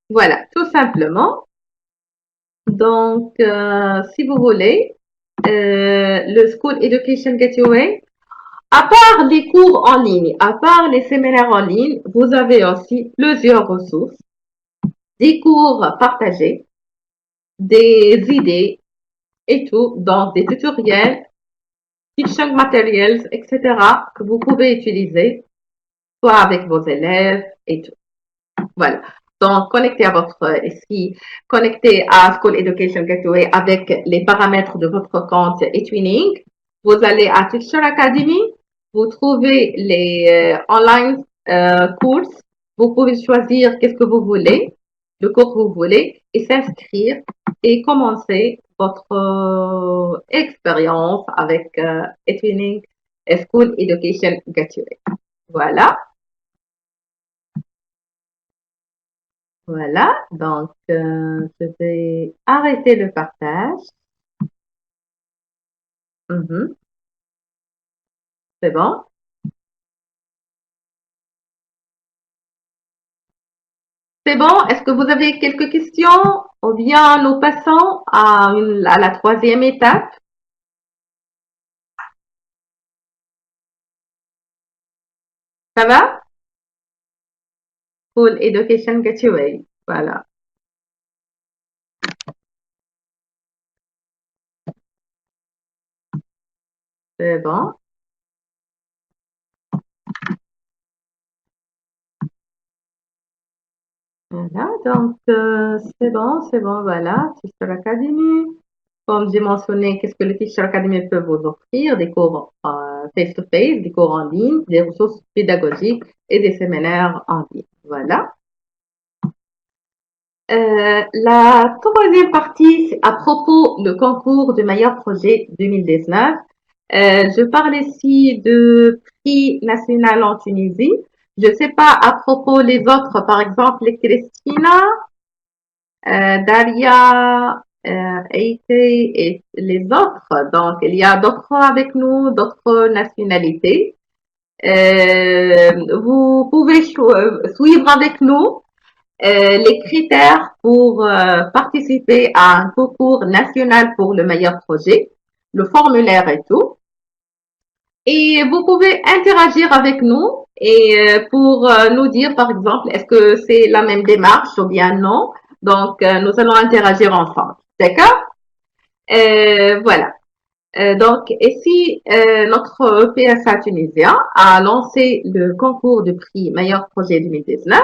Voilà, tout simplement. Donc, si vous voulez, le School Education Gateway, à part les cours en ligne, à part les séminaires en ligne, vous avez aussi plusieurs ressources, des cours partagés, des idées et tout, donc des tutoriels, teaching materials, etc. que vous pouvez utiliser, soit avec vos élèves et tout. Voilà. Donc, connecté à School Education Gateway avec les paramètres de votre compte eTwinning. Vous allez à Teacher Academy, vous trouvez les online courses. Vous pouvez choisir qu'est-ce que vous voulez, le cours que vous voulez, et s'inscrire et commencer votre expérience avec eTwinning School Education Gateway. Voilà. Voilà, donc je vais arrêter le partage. C'est bon. C'est bon. Est-ce que vous avez quelques questions? Ou bien nous passons à la troisième étape. Ça va? Full Education Gateway. Voilà, c'est bon. Voilà, donc c'est bon, voilà. Teacher Academy. Comme j'ai mentionné, qu'est-ce que le Teacher Academy peut vous offrir? Des cours face-to-face, des cours en ligne, des ressources pédagogiques et des séminaires en ligne. Voilà. La troisième partie, c'est à propos le concours de meilleur projet 2019. Je parle ici de prix national en Tunisie. Je ne sais pas à propos les autres, par exemple, Christina, Daria, AK et les autres. Donc, il y a d'autres avec nous, d'autres nationalités. Vous pouvez suivre avec nous les critères pour participer à un concours national pour le meilleur projet, le formulaire et tout. Et vous pouvez interagir avec nous et pour nous dire, par exemple, est-ce que c'est la même démarche ou bien non. Donc, nous allons interagir ensemble. D'accord? Voilà. Donc, et si notre PSA tunisien a lancé le concours de prix Meilleur Projet 2019,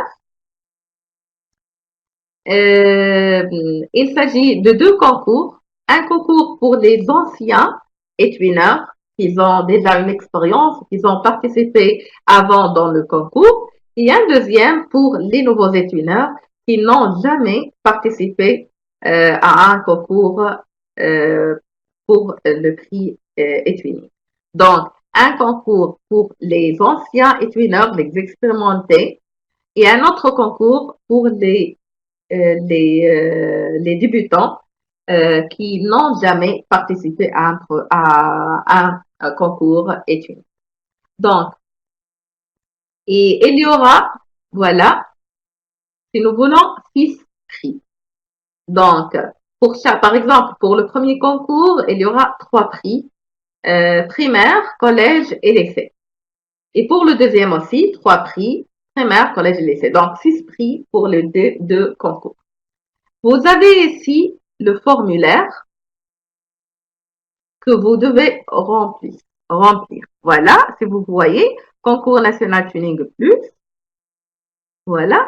il s'agit de deux concours. Un concours pour les anciens étudiants qui ont déjà une expérience, qui ont participé avant dans le concours, et un deuxième pour les nouveaux étudiants qui n'ont jamais participé à un concours pour le prix étudiant. Donc, un concours pour les anciens étudiants, les expérimentés, et un autre concours pour les débutants qui n'ont jamais participé à un concours étudiant. Donc, et il y aura, voilà, si nous voulons, 6 prix. Donc, par exemple, pour le premier concours, il y aura 3 prix, primaire, collège et lycée. Et pour le deuxième aussi, 3 prix, primaire, collège et lycée. Donc, 6 prix pour les deux concours. Vous avez ici le formulaire que vous devez remplir. Voilà, si vous voyez, concours national Tuning Plus. Voilà.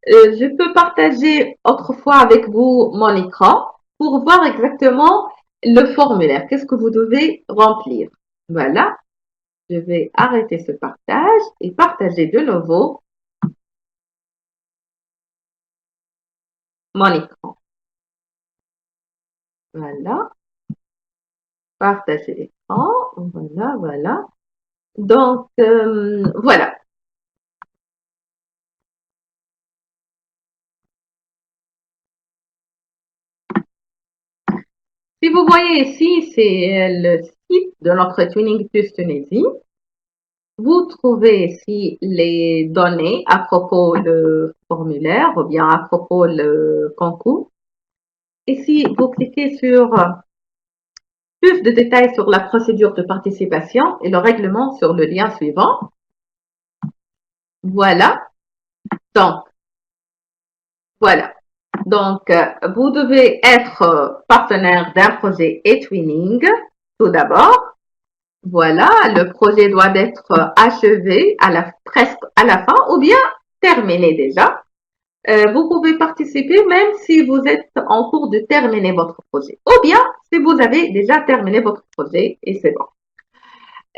Je peux partager autrefois avec vous mon écran pour voir exactement le formulaire. Qu'est-ce que vous devez remplir? Voilà. Je vais arrêter ce partage et partager de nouveau mon écran. Voilà. Partager l'écran. Voilà, voilà. Donc, voilà. Si vous voyez ici, c'est le site de notre Tuning Plus Tunisie. Vous trouvez ici les données à propos du formulaire ou bien à propos le concours. Ici, vous cliquez sur plus de détails sur la procédure de participation et le règlement sur le lien suivant. Voilà. Donc, voilà. Donc, vous devez être partenaire d'un projet eTwinning, tout d'abord. Voilà, le projet doit être achevé presque à la fin ou bien terminé déjà. Vous pouvez participer même si vous êtes en cours de terminer votre projet ou bien si vous avez déjà terminé votre projet et c'est bon.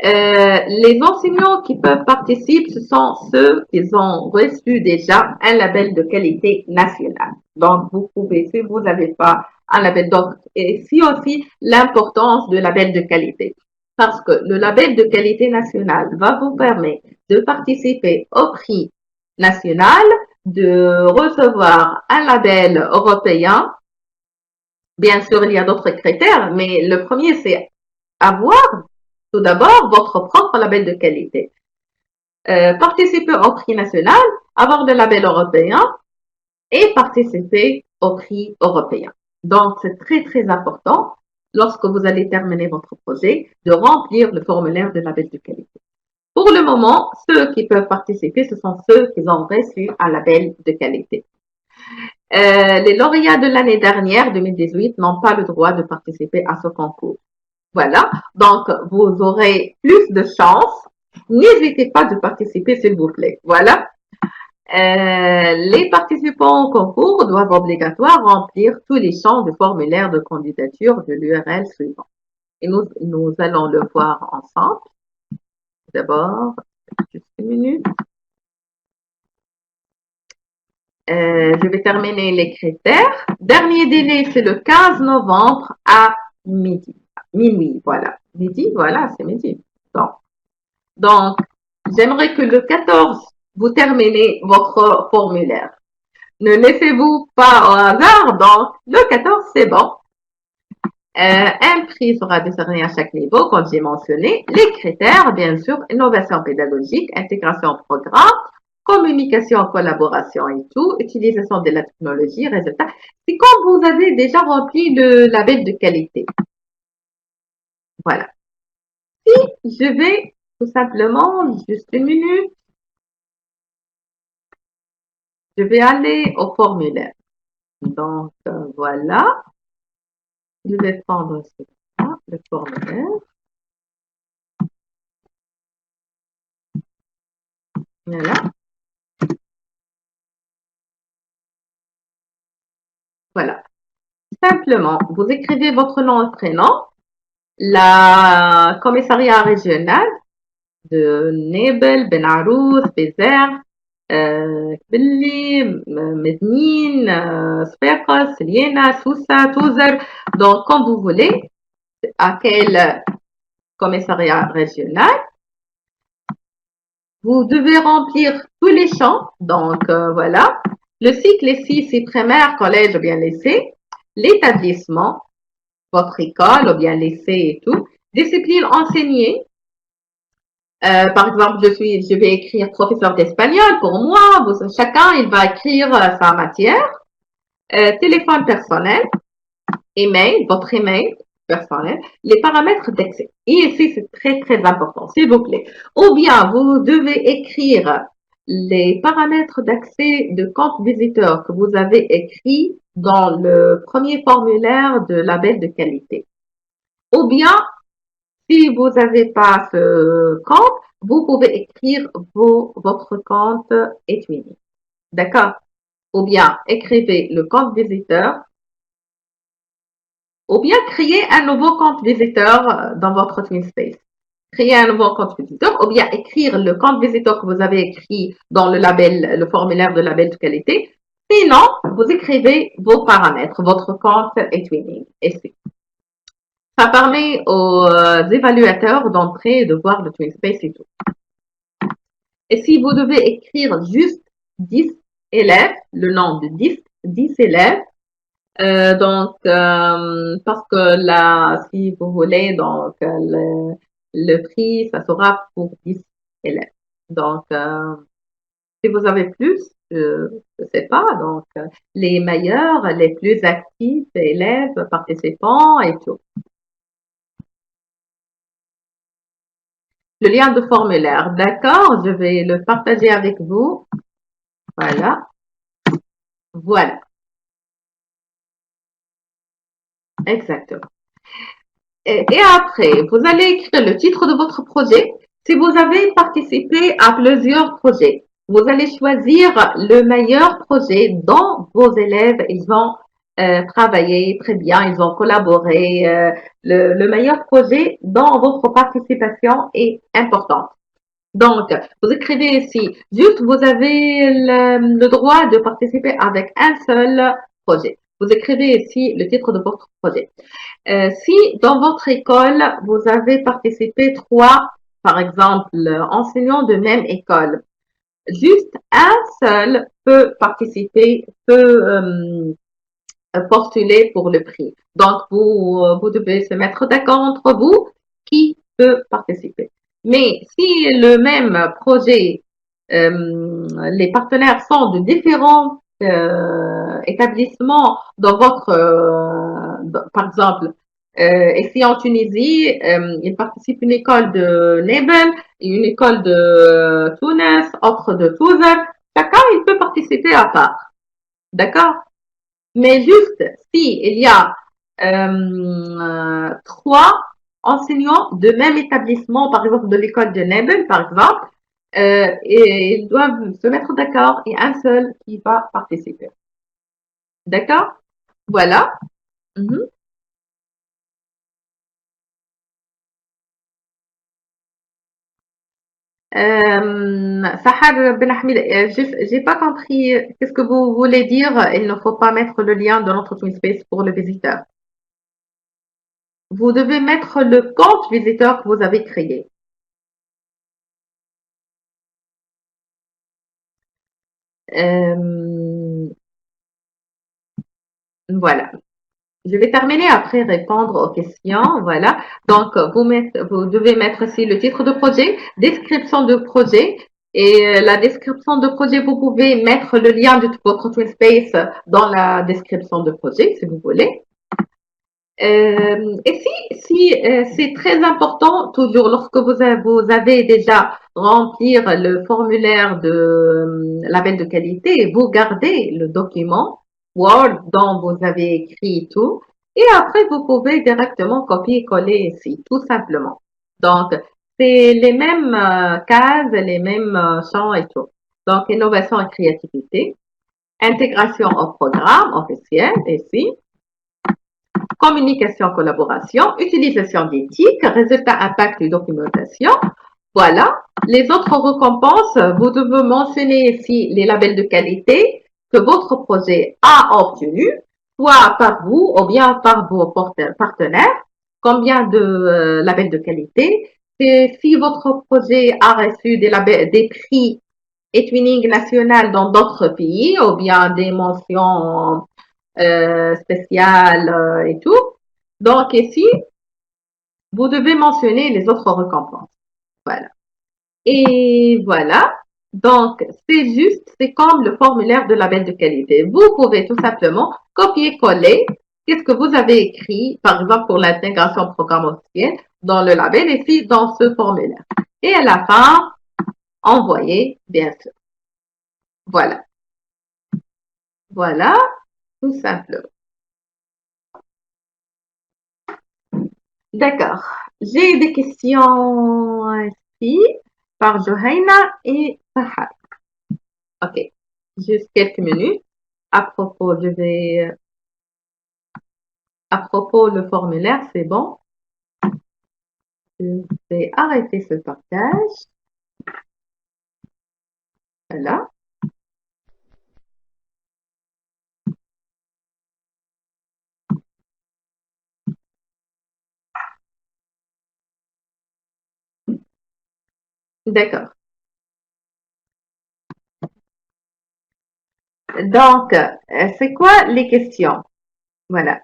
Les enseignants qui peuvent participer, ce sont ceux qui ont reçu déjà un label de qualité nationale. Donc, vous pouvez, si vous n'avez pas un label, donc, et si aussi l'importance de label de qualité. Parce que le label de qualité nationale va vous permettre de participer au prix national, de recevoir un label européen. Bien sûr, il y a d'autres critères, mais le premier, c'est avoir tout d'abord votre propre label de qualité. Participer au prix national, avoir le label européen et participer au prix européen. Donc, c'est très, très important lorsque vous allez terminer votre projet de remplir le formulaire de label de qualité. Pour le moment, ceux qui peuvent participer, ce sont ceux qui ont reçu un label de qualité. Les lauréats de l'année dernière, 2018, n'ont pas le droit de participer à ce concours. Voilà, donc vous aurez plus de chance. N'hésitez pas de participer, s'il vous plaît. Voilà. Les participants au concours doivent obligatoirement remplir tous les champs de formulaire de candidature de l'URL suivant. Et nous allons le voir ensemble. D'abord, juste une minute. Je vais terminer les critères. Dernier délai, c'est le 15 novembre à midi. Minuit, voilà. Midi, voilà, c'est midi. Donc, j'aimerais que le 14, vous terminez votre formulaire. Ne laissez-vous pas au hasard, donc le 14, c'est bon. Un prix sera décerné à chaque niveau, comme j'ai mentionné. Les critères, bien sûr, innovation pédagogique, intégration au programme, communication, collaboration et tout, utilisation de la technologie, résultat. C'est quand vous avez déjà rempli le label de qualité. Voilà. Je vais tout simplement, juste une minute, je vais aller au formulaire. Donc, voilà. Je vais prendre le formulaire. Voilà. Voilà. Simplement, vous écrivez votre nom et prénom, la commissariat régional de Nebel, Ben Arous, Bézère, Kbili, Mednin, Sfeqas, Liena, Sousa, Touzer. Donc, comme vous voulez, à quel commissariat régional, vous devez remplir tous les champs. Donc, voilà. Le cycle ici, c'est primaire, collège ou bien lycée. L'établissement, votre école ou bien lycée et tout. Discipline enseignée. Par exemple, je vais écrire professeur d'espagnol pour moi. Chacun, il va écrire sa matière. Téléphone personnel, email, votre email personnel, les paramètres d'accès. Et ici, c'est très, très important, s'il vous plaît. Ou bien, vous devez écrire les paramètres d'accès de compte visiteur que vous avez écrit dans le premier formulaire de label de qualité. Ou bien, si vous n'avez pas ce compte, vous pouvez écrire votre compte Equini. D'accord? Ou bien écrivez le compte visiteur, ou bien créer un nouveau compte visiteur dans votre TwinSpace. Créer un nouveau compte visiteur, ou bien écrire le compte visiteur que vous avez écrit dans le label, le formulaire de label de qualité. Sinon, vous écrivez vos paramètres, votre compte Equini. Et ça permet aux évaluateurs d'entrer et de voir le TwinSpace et tout. Et si vous devez écrire juste 10 élèves, le nom de 10 élèves, parce que là, si vous voulez, donc, le prix, ça sera pour 10 élèves. Donc, si vous avez plus, je ne sais pas, donc, les meilleurs, les plus actifs élèves, participants et tout. Le lien de formulaire, d'accord, je vais le partager avec vous. Voilà, voilà, exactement. Et après, vous allez écrire le titre de votre projet. Si vous avez participé à plusieurs projets, vous allez choisir le meilleur projet dont vos élèves, ils ont travaillé très bien, ils ont collaboré. Le meilleur projet dont votre participation est importante. Donc, vous écrivez ici, juste vous avez le droit de participer avec un seul projet. Vous écrivez ici le titre de votre projet. Si dans votre école, vous avez participé trois, par exemple, enseignants de même école, juste un seul peut participer, peut postuler pour le prix. Donc, vous devez se mettre d'accord entre vous qui peut participer. Mais si le même projet, les partenaires sont de différents établissements dans votre, par exemple, ici en Tunisie, il participe une école de Nebel et une école de Tunis, autre de Touzer. Chacun, il peut participer à part. D'accord? Mais juste si il y a trois enseignants de même établissement, par exemple de l'école de Nebel, par exemple, et ils doivent se mettre d'accord et un seul qui va participer. D'accord? Voilà. Mhm. Sahar Ben Ahmed, j'ai pas compris. Qu'est-ce que vous voulez dire? Il ne faut pas mettre le lien de notre TwinSpace pour le visiteur. Vous devez mettre le compte visiteur que vous avez créé. Euh, voilà. Je vais terminer après répondre aux questions. Voilà. Donc, vous devez mettre ici le titre de projet, description de projet. Et la description de projet, vous pouvez mettre le lien de votre TwinSpace dans la description de projet, si vous voulez. Et si c'est très important, toujours lorsque vous avez déjà rempli le formulaire de label de qualité, vous gardez le document Word dont vous avez écrit tout, et après vous pouvez directement copier-coller ici, tout simplement. Donc, c'est les mêmes cases, les mêmes champs et tout. Donc, innovation et créativité, intégration au programme officiel ici, communication, collaboration, utilisation d'éthique, résultat, impact et documentation. Voilà. Les autres récompenses, vous devez mentionner ici les labels de qualité que votre projet a obtenu, soit par vous ou bien par vos partenaires. Combien de labels de qualité? Et si votre projet a reçu des prix Etwinning national dans d'autres pays ou bien des mentions spéciales et tout. Donc ici, vous devez mentionner les autres récompenses. Voilà. Et voilà. Donc, c'est comme le formulaire de label de qualité. Vous pouvez tout simplement copier-coller qu'est-ce que vous avez écrit, par exemple pour l'intégration programme officiel, dans le label, ici, dans ce formulaire. Et à la fin, envoyer, bien sûr. Voilà. Voilà, tout simplement. D'accord. J'ai des questions ici par Johaina et Fahad. OK. Juste quelques minutes. À propos, à propos, le formulaire, c'est bon. Je vais arrêter ce partage. Voilà. D'accord. Donc, c'est quoi les questions? Voilà.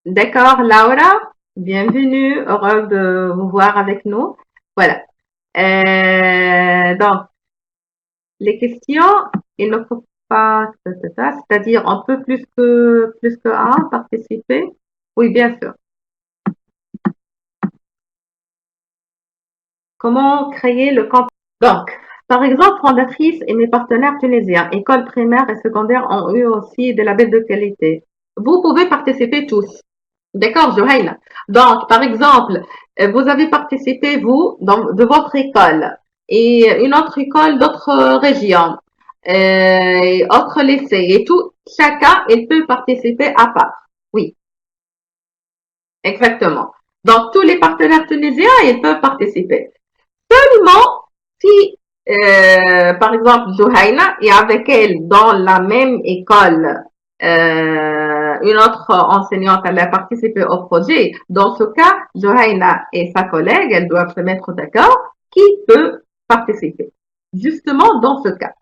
D'accord, Laura, bienvenue, heureuse de vous voir avec nous. Voilà. Donc, les questions, il ne faut pas, c'est-à-dire on peut plus que un participer. Oui, bien sûr. Comment créer le compte? Donc, par exemple, fondatrice et mes partenaires tunisiens, écoles primaires et secondaires ont eu aussi des labels de qualité. Vous pouvez participer tous. D'accord, Johaïla. Donc, par exemple, vous avez participé, vous, de votre école et une autre école d'autres régions, et autres lycées et tout. Chacun, il peut participer à part. Oui, exactement. Donc, tous les partenaires tunisiens, ils peuvent participer. Seulement, si, par exemple, Johaina est avec elle dans la même école, une autre enseignante, elle a participé au projet. Dans ce cas, Johaina et sa collègue, elles doivent se mettre d'accord qui peut participer. Justement, dans ce cas.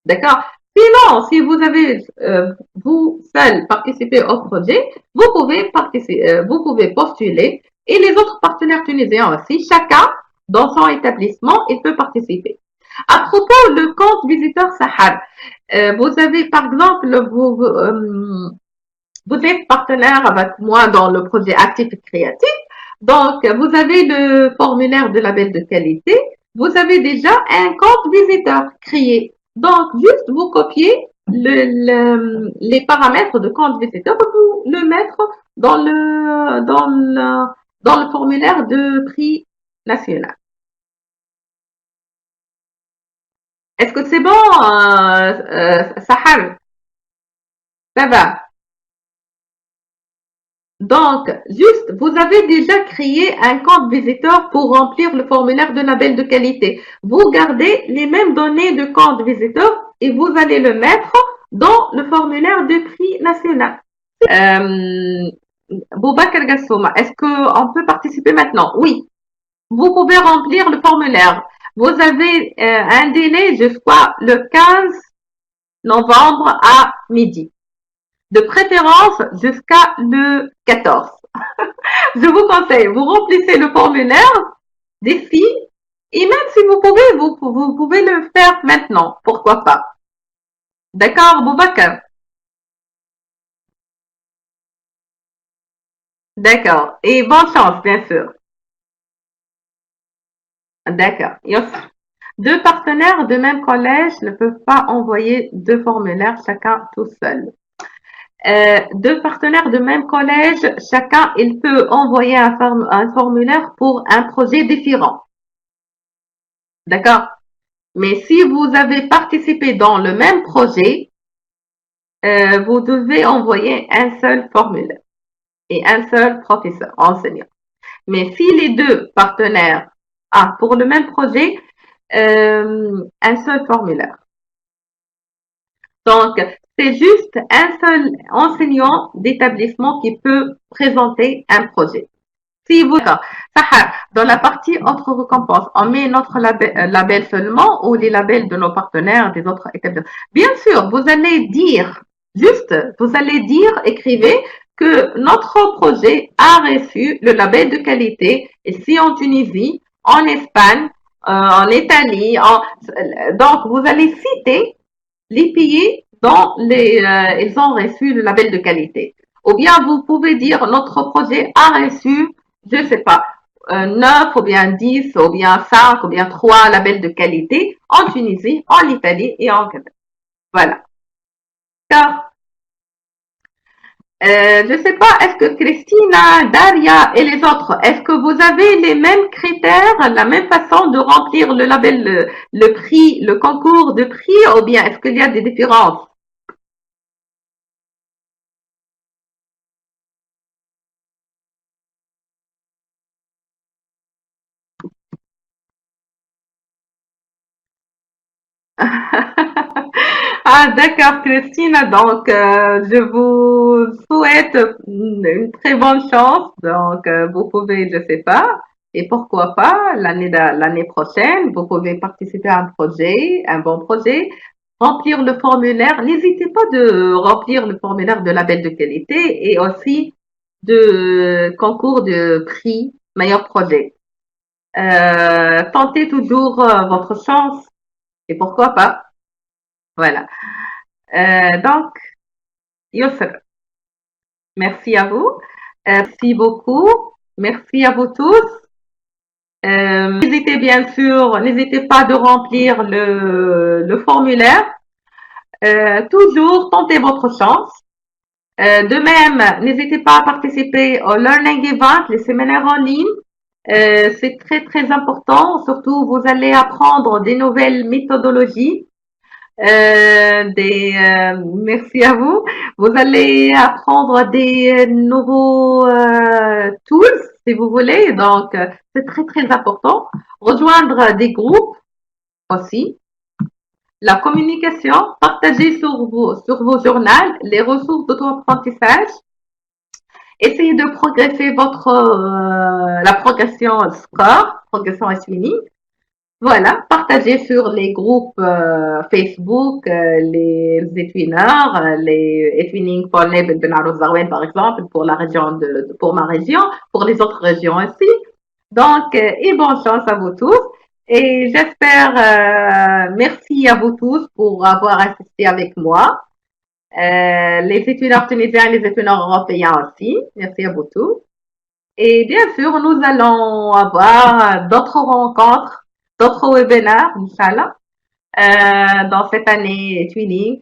D'accord? Sinon, si vous avez, vous seul participé au projet, vous pouvez postuler et les autres partenaires tunisiens aussi, chacun dans son établissement, il peut participer. À propos le compte visiteur Sahar, vous avez par exemple, vous êtes partenaire avec moi dans le projet Actif et Créatif, donc vous avez le formulaire de label de qualité, vous avez déjà un compte visiteur créé. Donc, juste vous copiez les paramètres de compte visiteur et vous le mettre dans le formulaire de prix national. Est-ce que c'est bon, Sahar? Ça va. Donc, juste, vous avez déjà créé un compte visiteur pour remplir le formulaire de label de qualité. Vous gardez les mêmes données de compte visiteur et vous allez le mettre dans le formulaire de prix national. Boubacar Gassouma, est-ce qu'on peut participer maintenant? Oui, vous pouvez remplir le formulaire. Vous avez un délai jusqu'à le 15 novembre à midi. De préférence jusqu'à le 14. Je vous conseille, vous remplissez le formulaire d'ici et même si vous pouvez, vous pouvez le faire maintenant. Pourquoi pas? D'accord, Boubacar? D'accord. Et bonne chance, bien sûr. D'accord. Yes. Deux partenaires de même collège ne peuvent pas envoyer deux formulaires chacun tout seul. Deux partenaires de même collège, chacun, il peut envoyer un formulaire pour un projet différent. D'accord? Mais si vous avez participé dans le même projet, vous devez envoyer un seul formulaire et un seul professeur, enseignant. Mais si les deux partenaires pour le même projet, un seul formulaire. Donc, c'est juste un seul enseignant d'établissement qui peut présenter un projet. Si vous, dans la partie autres récompenses, on met notre label seulement ou les labels de nos partenaires des autres établissements. Bien sûr, vous allez dire, vous allez dire, écrivez que notre projet a reçu le label de qualité ici en Tunisie, en Espagne, en Italie. Donc, vous allez citer les pays dont ils ont reçu le label de qualité. Ou bien vous pouvez dire notre projet a reçu, je ne sais pas, 9 ou bien 10 ou bien 5 ou bien 3 labels de qualité en Tunisie, en Italie et en Canada. Voilà. Car, je ne sais pas, est-ce que Christina, Daria et les autres, est-ce que vous avez les mêmes critères, la même façon de remplir le label, le prix, le concours de prix, ou bien est-ce qu'il y a des différences? Ah, d'accord, Christina. Donc, je vous souhaite une très bonne chance. Donc, vous pouvez, je sais pas, et pourquoi pas, l'année prochaine, vous pouvez participer à un projet, un bon projet, remplir le formulaire. N'hésitez pas de remplir le formulaire de label de qualité et aussi de concours de prix meilleur projet. Tentez toujours votre chance et pourquoi pas. Voilà. Donc, Youssef, merci à vous. Merci beaucoup. Merci à vous tous. N'hésitez bien sûr, n'hésitez pas de remplir le formulaire. Toujours tentez votre chance. De même, n'hésitez pas à participer au Learning Event, les séminaires en ligne. C'est très très important. Surtout, vous allez apprendre des nouvelles méthodologies. Merci à vous. Vous allez apprendre des nouveaux tools, si vous voulez. Donc, c'est très, très important. Rejoindre des groupes aussi. La communication, partager sur vos journaux les ressources d'auto-apprentissage. Essayez de progresser la progression score, progression SWINI. Voilà, partagez sur les groupes Facebook, les étuineurs, les étuining pour les Ben Arous Zarouane, par exemple, pour la région pour ma région, pour les autres régions aussi. Donc, et bonne chance à vous tous. Et j'espère, merci à vous tous pour avoir assisté avec moi. Les étudiants tunisiens et les étudiants européens aussi. Merci à vous tous. Et bien sûr, nous allons avoir d'autres rencontres, d'autres webinaires, Inch'Allah, dans cette année Twinning.